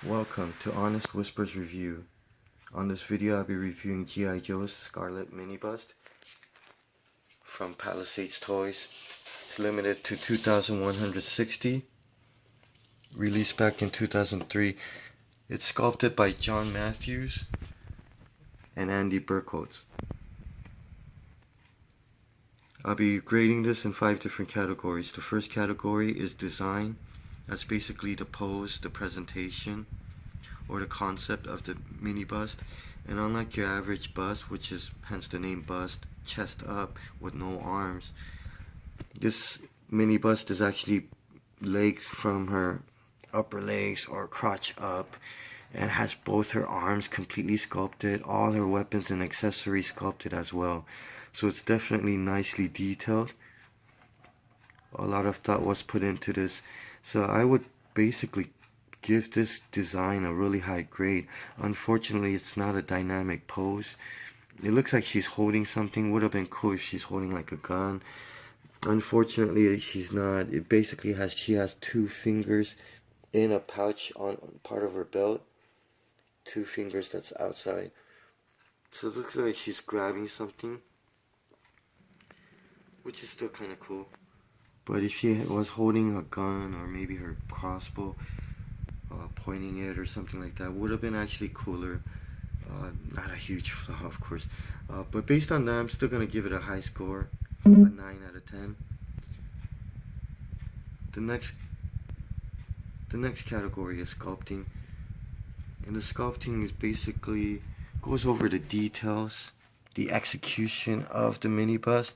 Welcome to Honest Whispers Review. On this video I'll be reviewing G.I. Joe's Scarlett Mini Bust from Palisades Toys. It's limited to 2,160, released back in 2003. It's sculpted by John Matthews and Andy Bergholtz. I'll be grading this in 5 different categories. The first category is design. That's basically the pose, the presentation, or the concept of the mini bust. And unlike your average bust, which is hence the name bust, chest up with no arms, this mini bust is actually legs from her upper legs or crotch up, and has both her arms completely sculpted, all her weapons and accessories sculpted as well. So it's definitely nicely detailed. A lot of thought was put into this. So I would basically give this design a really high grade. Unfortunately, it's not a dynamic pose. It looks like she's holding something. Would have been cool if she's holding like a gun. Unfortunately, she's not. It basically she has 2 fingers in a pouch on part of her belt. 2 fingers that's outside. So it looks like she's grabbing something, which is still kind of cool. But if she was holding a gun or maybe her crossbow, pointing it or something like that, would have been actually cooler. Not a huge flaw, of course. But based on that, I'm still going to give it a high score, a 9 out of 10. The next category is sculpting. And the sculpting is basically goes over the details, the execution of the mini bust.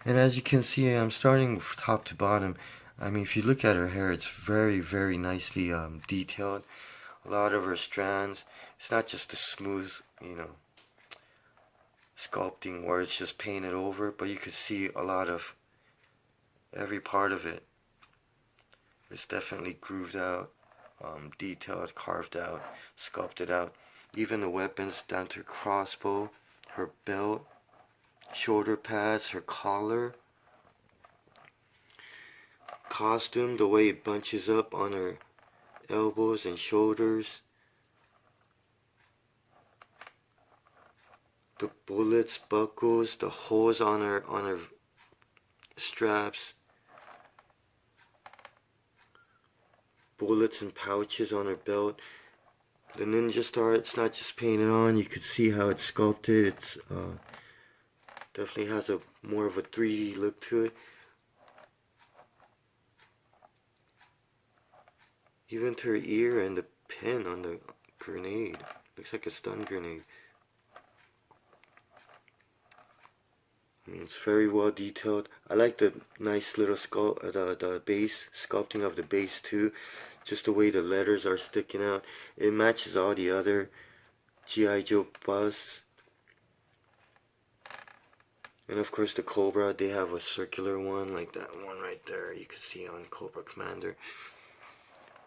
And as you can see, I'm starting from top to bottom. I mean, if you look at her hair, it's very, very nicely detailed. A lot of her strands. It's not just a smooth, sculpting where it's just painted over, but you can see a lot of every part of it. It's definitely grooved out, detailed, carved out, sculpted out. Even the weapons down to her crossbow, her belt, shoulder pads, her collar, costume, the way it bunches up on her elbows and shoulders, the bullets, buckles, the holes on her straps, bullets and pouches on her belt. The ninja star, it's not just painted on. You could see how it's sculpted. It's definitely has a more of a 3D look to it. Even to her ear and the pin on the grenade. Looks like a stun grenade. I mean, it's very well detailed. I like the nice little the base, sculpting of the base too. Just the way the letters are sticking out. It matches all the other G.I. Joe busts. And of course the Cobra, they have a circular one like that one right there. You can see on Cobra Commander.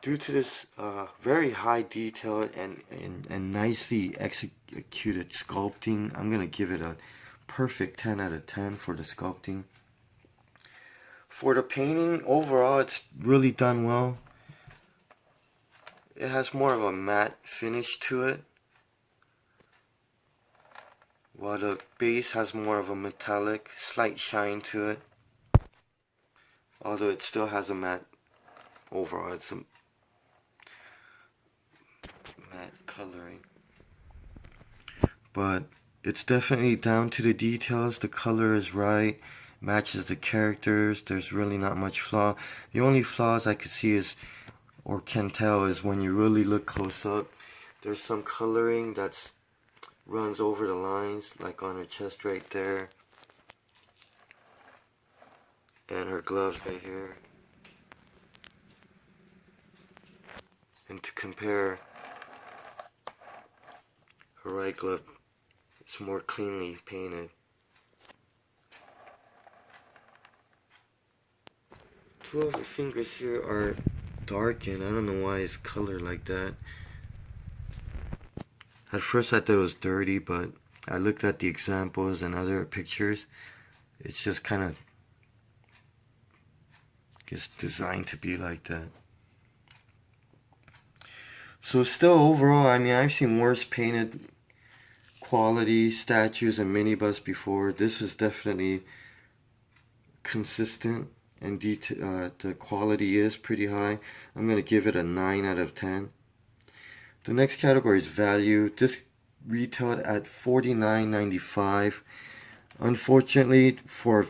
Due to this very high detail and nicely executed sculpting, I'm going to give it a perfect 10 out of 10 for the sculpting. For the painting, overall it's really done well. It has more of a matte finish to it, while the base has more of a metallic, slight shine to it. Although it still has a matte, overall it's a matte coloring. But it's definitely down to the details. The color is right, matches the characters. There's really not much flaw. The only flaws I could see is, or can tell, is when you really look close up, there's some coloring that's runs over the lines, like on her chest right there, and her gloves right here. And to compare, her right glove, it's more cleanly painted. 2 of her fingers here are darkened. I don't know why it's colored like that. At first I thought it was dirty, but I looked at the examples and other pictures. It's just kind of designed to be like that. So still overall, I mean, I've seen worse painted quality statues and mini busts before. This is definitely consistent, and the quality is pretty high. I'm going to give it a 9 out of 10. The next category is value. This retailed at $49.95. Unfortunately, for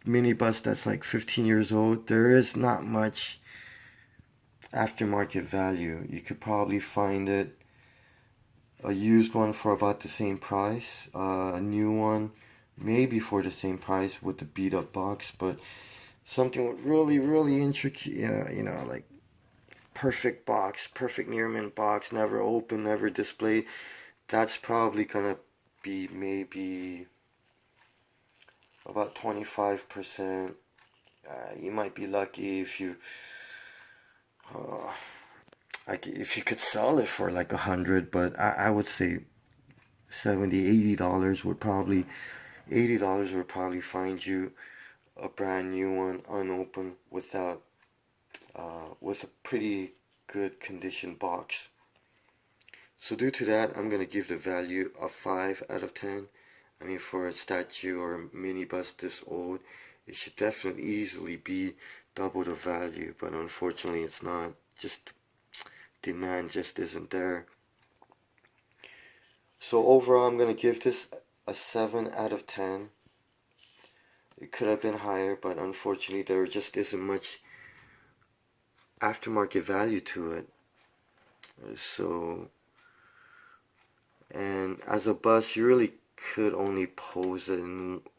mini bus that's like 15 years old, there is not much aftermarket value. You could probably find it a used one for about the same price, a new one maybe for the same price with the beat up box, but something with really intricate, you know, like perfect box, perfect near mint box, never open, never displayed, that's probably gonna be maybe about 25%. You might be lucky if you uh, if you could sell it for like 100, but I would say $70, $80 would probably $80 would probably find you a brand new one unopened without with a pretty good condition box. So due to that, I'm gonna give the value a 5 out of 10. I mean, for a statue or a mini bust this old, it should definitely easily be double the value, but unfortunately it's not. Just demand just isn't there. So overall, I'm gonna give this a 7 out of 10. It could have been higher, but unfortunately there just isn't much aftermarket value to it. So, and as a bust, you really could only pose it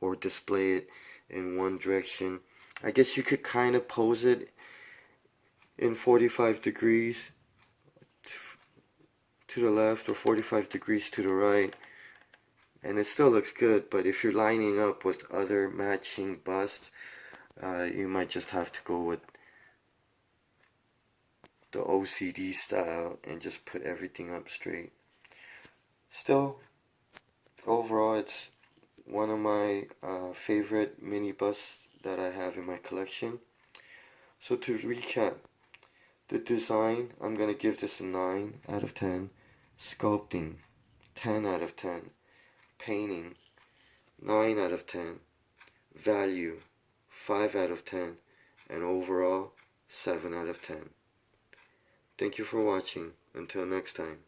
or display it in one direction. I guess you could kind of pose it in 45 degrees to the left or 45 degrees to the right, and it still looks good. But if you're lining up with other matching busts, you might just have to go with the OCD style and just put everything up straight. Still, overall, it's one of my favorite mini busts that I have in my collection. So to recap, the design, I'm going to give this a 9 out of 10. Sculpting, 10 out of 10. Painting, 9 out of 10. Value, 5 out of 10. And overall, 7 out of 10. Thank you for watching. Until next time.